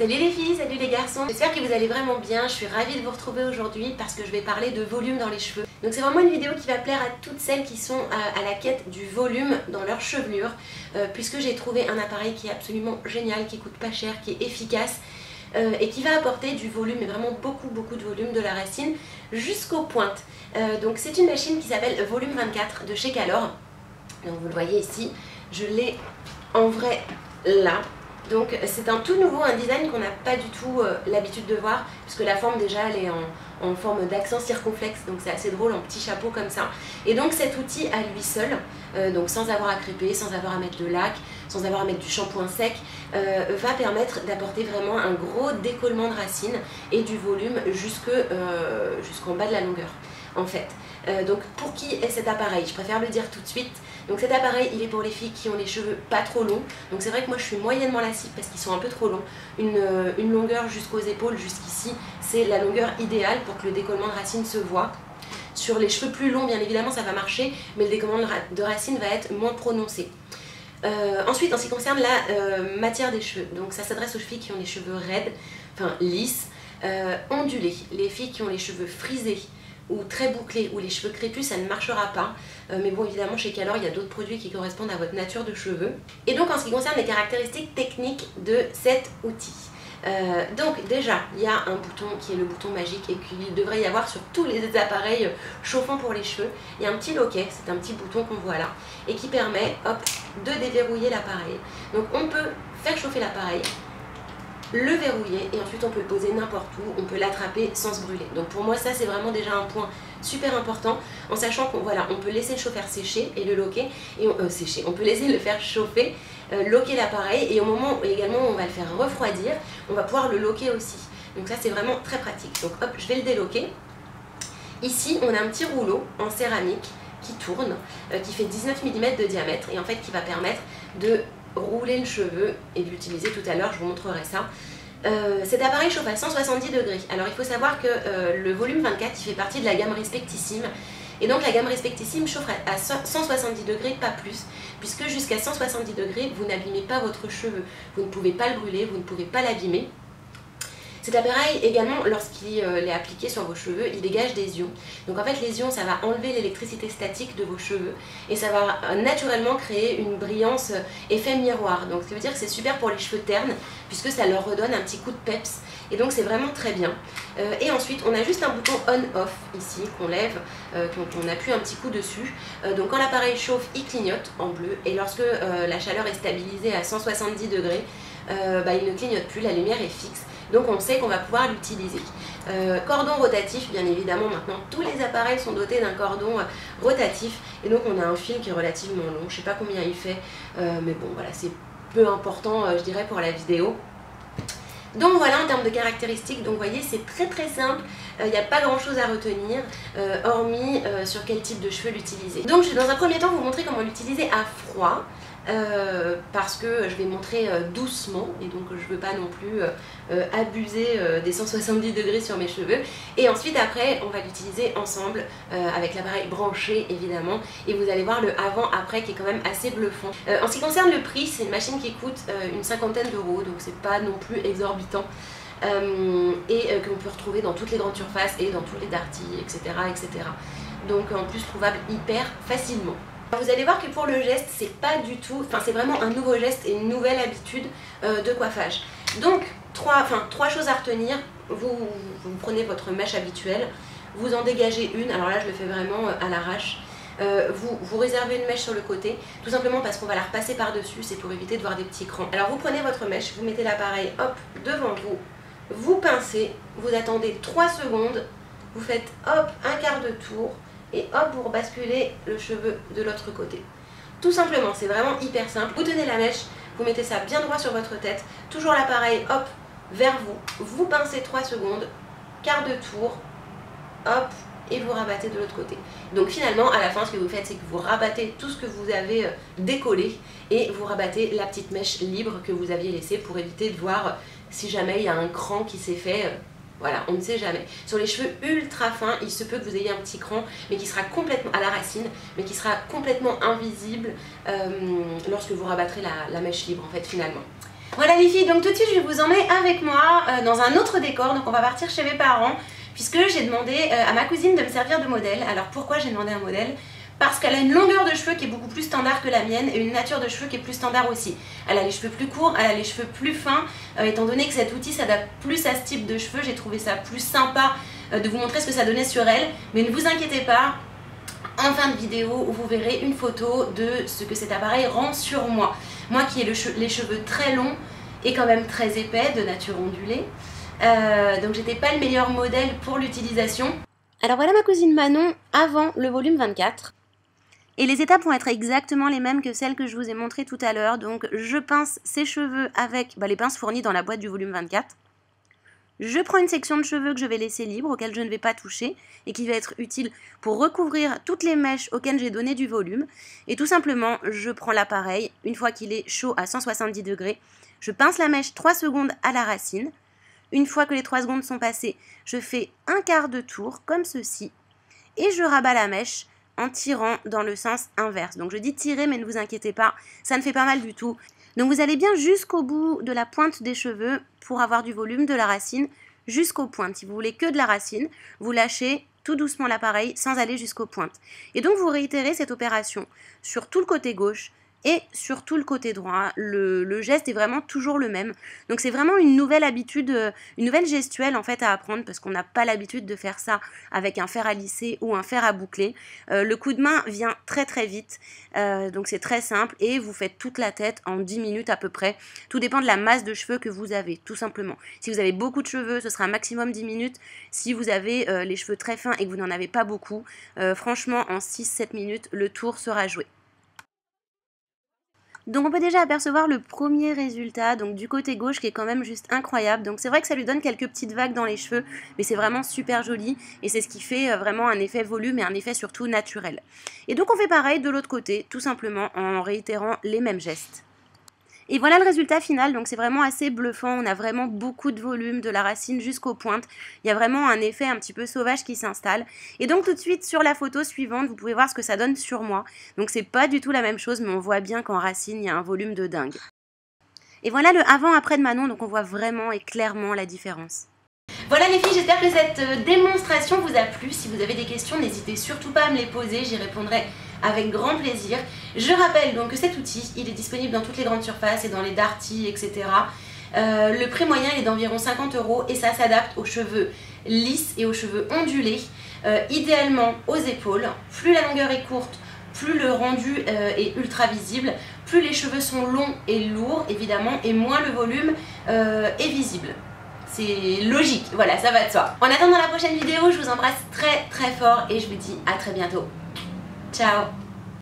Salut les filles, salut les garçons, j'espère que vous allez vraiment bien. Je suis ravie de vous retrouver aujourd'hui parce que je vais parler de volume dans les cheveux. Donc c'est vraiment une vidéo qui va plaire à toutes celles qui sont à la quête du volume dans leur chevelure, puisque j'ai trouvé un appareil qui est absolument génial, qui coûte pas cher, qui est efficace et qui va apporter du volume, mais vraiment beaucoup de volume de la racine jusqu'aux pointes. Donc c'est une machine qui s'appelle Volume 24 de chez Calor. Donc vous le voyez ici, je l'ai en vrai là. Donc c'est un tout nouveau, un design qu'on n'a pas du tout l'habitude de voir, puisque la forme déjà elle est en forme d'accent circonflexe, donc c'est assez drôle en petit chapeau comme ça. Et donc cet outil à lui seul, donc sans avoir à crêper, sans avoir à mettre de lac, sans avoir à mettre du shampoing sec, va permettre d'apporter vraiment un gros décollement de racines et du volume jusqu'en bas de la longueur en fait. Donc pour qui est cet appareil? Je préfère le dire tout de suite. Donc cet appareil il est pour les filles qui ont les cheveux pas trop longs. Donc c'est vrai que moi je suis moyennement lassive parce qu'ils sont un peu trop longs. Une longueur jusqu'aux épaules, jusqu'ici, c'est la longueur idéale pour que le décollement de racine se voit. Sur les cheveux plus longs bien évidemment ça va marcher, mais le décollement de racine va être moins prononcé. Ensuite en ce qui concerne la matière des cheveux, donc ça s'adresse aux filles qui ont les cheveux raides, enfin lisses, ondulés. Les filles qui ont les cheveux frisés ou très bouclés ou les cheveux crépus, ça ne marchera pas. Mais bon, évidemment chez Calor il y a d'autres produits qui correspondent à votre nature de cheveux. Et donc en ce qui concerne les caractéristiques techniques de cet outil, donc déjà il y a un bouton qui est le bouton magique et qu'il devrait y avoir sur tous les appareils chauffants pour les cheveux. Il y a un petit loquet, c'est un petit bouton qu'on voit là et qui permet hop, de déverrouiller l'appareil. Donc on peut faire chauffer l'appareil, le verrouiller et ensuite on peut le poser n'importe où, on peut l'attraper sans se brûler. Donc pour moi ça c'est vraiment déjà un point super important, en sachant qu'on voilà, on peut laisser le chauffeur sécher et le loquer, et on peut laisser le faire chauffer, loquer l'appareil, et au moment également où on va le faire refroidir, on va pouvoir le loquer aussi. Donc ça c'est vraiment très pratique. Donc hop, je vais le déloquer. Ici on a un petit rouleau en céramique qui tourne, qui fait 19 mm de diamètre et en fait qui va permettre de rouler le cheveu et de l'utiliser tout à l'heure, je vous montrerai ça. Cet appareil chauffe à 170 degrés. Alors il faut savoir que le volume 24 il fait partie de la gamme Respectissime. Et donc la gamme Respectissime chauffe à 170 degrés, pas plus, puisque jusqu'à 170 degrés vous n'abîmez pas votre cheveu. Vous ne pouvez pas le brûler, vous ne pouvez pas l'abîmer. Cet appareil également, lorsqu'il est appliqué sur vos cheveux, il dégage des ions. Donc en fait les ions ça va enlever l'électricité statique de vos cheveux et ça va naturellement créer une brillance effet miroir. Donc ça veut dire que c'est super pour les cheveux ternes puisque ça leur redonne un petit coup de peps et donc c'est vraiment très bien. Et ensuite on a juste un bouton on-off ici qu'on lève, qu'on appuie un petit coup dessus. Donc quand l'appareil chauffe il clignote en bleu et lorsque la chaleur est stabilisée à 170 degrés, il ne clignote plus, la lumière est fixe. Donc on sait qu'on va pouvoir l'utiliser. Cordon rotatif, bien évidemment, maintenant tous les appareils sont dotés d'un cordon rotatif. Et donc on a un fil qui est relativement long, je ne sais pas combien il fait, mais bon voilà, c'est peu important je dirais pour la vidéo. Donc voilà en termes de caractéristiques, donc vous voyez c'est très simple, il n'y a pas grand chose à retenir, hormis sur quel type de cheveux l'utiliser. Donc je vais dans un premier temps vous montrer comment l'utiliser à froid. Parce que je vais montrer doucement et donc je ne veux pas non plus abuser des 170 degrés sur mes cheveux, et ensuite après on va l'utiliser ensemble avec l'appareil branché évidemment, et vous allez voir le avant-après qui est quand même assez bluffant. En ce qui concerne le prix, c'est une machine qui coûte une cinquantaine d'euros, donc c'est pas non plus exorbitant. Et qu'on peut retrouver dans toutes les grandes surfaces et dans tous les Darty, etc. Donc en plus trouvable hyper facilement. Vous allez voir que pour le geste, c'est pas du tout, enfin c'est vraiment un nouveau geste et une nouvelle habitude de coiffage. Donc trois choses à retenir. Vous prenez votre mèche habituelle, vous en dégagez une, alors là je le fais vraiment à l'arrache. Vous réservez une mèche sur le côté, tout simplement parce qu'on va la repasser par dessus, c'est pour éviter de voir des petits crans. Alors vous prenez votre mèche, vous mettez l'appareil hop devant vous, vous pincez, vous attendez 3 secondes, vous faites hop un quart de tour, et hop vous rebasculez le cheveu de l'autre côté. Tout simplement, c'est vraiment hyper simple. Vous tenez la mèche, vous mettez ça bien droit sur votre tête, toujours l'appareil hop vers vous, vous pincez 3 secondes, quart de tour, hop, et vous rabattez de l'autre côté. Donc finalement à la fin ce que vous faites c'est que vous rabattez tout ce que vous avez décollé et vous rabattez la petite mèche libre que vous aviez laissée pour éviter de voir si jamais il y a un cran qui s'est fait. Voilà, on ne sait jamais. Sur les cheveux ultra fins, il se peut que vous ayez un petit cran, mais qui sera complètement à la racine, mais qui sera complètement invisible lorsque vous rabattrez la mèche libre en fait finalement. Voilà les filles, donc tout de suite je vais vous emmener avec moi dans un autre décor. Donc on va partir chez mes parents puisque j'ai demandé à ma cousine de me servir de modèle. Alors pourquoi j'ai demandé un modèle? Parce qu'elle a une longueur de cheveux qui est beaucoup plus standard que la mienne et une nature de cheveux qui est plus standard aussi. Elle a les cheveux plus courts, elle a les cheveux plus fins. Étant donné que cet outil s'adapte plus à ce type de cheveux, j'ai trouvé ça plus sympa de vous montrer ce que ça donnait sur elle. Mais ne vous inquiétez pas, en fin de vidéo, vous verrez une photo de ce que cet appareil rend sur moi. Moi qui ai les cheveux très longs et quand même très épais, de nature ondulée. Donc j'étais pas le meilleur modèle pour l'utilisation. Alors voilà ma cousine Manon avant le volume 24. Et les étapes vont être exactement les mêmes que celles que je vous ai montrées tout à l'heure. Donc je pince ses cheveux avec les pinces fournies dans la boîte du volume 24. Je prends une section de cheveux que je vais laisser libre, auquel je ne vais pas toucher, et qui va être utile pour recouvrir toutes les mèches auxquelles j'ai donné du volume. Et tout simplement, je prends l'appareil, une fois qu'il est chaud à 170 degrés, je pince la mèche 3 secondes à la racine. Une fois que les 3 secondes sont passées, je fais un quart de tour, comme ceci, et je rabats la mèche en tirant dans le sens inverse. Donc je dis tirer, mais ne vous inquiétez pas, ça ne fait pas mal du tout. Donc vous allez bien jusqu'au bout de la pointe des cheveux pour avoir du volume de la racine jusqu'aux pointes. Si vous voulez que de la racine, vous lâchez tout doucement l'appareil sans aller jusqu'aux pointes. Et donc vous réitérez cette opération sur tout le côté gauche et sur tout le côté droit. Le geste est vraiment toujours le même. Donc c'est vraiment une nouvelle habitude, une nouvelle gestuelle en fait à apprendre parce qu'on n'a pas l'habitude de faire ça avec un fer à lisser ou un fer à boucler. Le coup de main vient très très vite, donc c'est très simple et vous faites toute la tête en 10 minutes à peu près. Tout dépend de la masse de cheveux que vous avez, tout simplement. Si vous avez beaucoup de cheveux, ce sera un maximum 10 minutes. Si vous avez les cheveux très fins et que vous n'en avez pas beaucoup, franchement en 6-7 minutes, le tour sera joué. Donc on peut déjà apercevoir le premier résultat donc du côté gauche qui est quand même juste incroyable. Donc c'est vrai que ça lui donne quelques petites vagues dans les cheveux, mais c'est vraiment super joli et c'est ce qui fait vraiment un effet volume et un effet surtout naturel. Et donc on fait pareil de l'autre côté, tout simplement en réitérant les mêmes gestes. Et voilà le résultat final, donc c'est vraiment assez bluffant, on a vraiment beaucoup de volume de la racine jusqu'aux pointes. Il y a vraiment un effet un petit peu sauvage qui s'installe. Et donc tout de suite sur la photo suivante, vous pouvez voir ce que ça donne sur moi. Donc c'est pas du tout la même chose, mais on voit bien qu'en racine, il y a un volume de dingue. Et voilà le avant-après de Manon, donc on voit vraiment et clairement la différence. Voilà les filles, j'espère que cette démonstration vous a plu. Si vous avez des questions, n'hésitez surtout pas à me les poser, j'y répondrai avec grand plaisir. Je rappelle donc que cet outil, il est disponible dans toutes les grandes surfaces et dans les Darty, etc. Le prix moyen est d'environ 50 € et ça s'adapte aux cheveux lisses et aux cheveux ondulés, idéalement aux épaules. Plus la longueur est courte, plus le rendu est ultra visible, plus les cheveux sont longs et lourds évidemment, et moins le volume est visible. C'est logique, voilà, ça va de soi. En attendant la prochaine vidéo, je vous embrasse très très fort et je vous dis à très bientôt. Ciao!